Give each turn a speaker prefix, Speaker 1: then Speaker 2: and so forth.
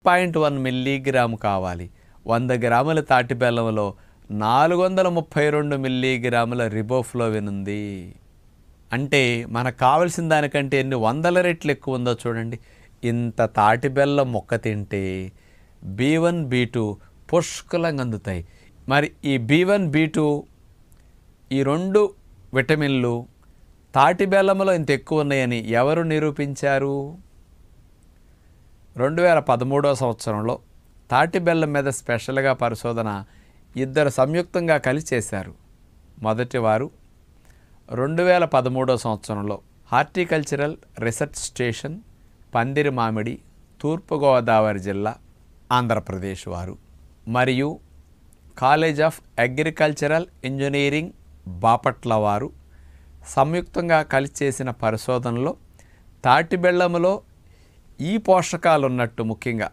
Speaker 1: 0.1 milligram కావాలి. 100 గ్రాముల తాటి బెల్లంలో 432 మిల్లీగ్రాముల రిబోఫ్లోవిన్ ఉంది. అంటే మనకు కావలసిన దానికంటే ఎన్ని వందల రెట్లు ఎక్కువ ఉందో చూడండి. ఇంత తాటి బెల్లం మొక్క తింటే B1 B2 పుష్కలంగా అందుతాయి. మరి ఈ B1 B2 ఈ 2 విటమిన్లు తాటి బెల్లంలో ఇంత ఎక్కువ ఉన్నాయని ఎవరు నిరూపించారు? 2013 సంవత్సరంలో తాటి బెల్లం మీద స్పెషల్గా పరిశోధన ఇద్దరు సంయుక్తంగా కలిసి చేశారు. మొదటి వారు 2013 సంవత్సరంలో హార్టికల్చరల్ రీసెర్చ్ స్టేషన్, పందిరిమామిడి, తూర్పుగోదావరి జిల్లా, ఆంధ్రప్రదేశ్ వారు. మరియు college of agricultural engineering, Bapatla వారు సంయుక్తంగా కలిసి చేసిన పరిశోధనలో తాటి బెల్లములో ఈ పోషకాలు ఉన్నట్టు, ముఖ్యంగా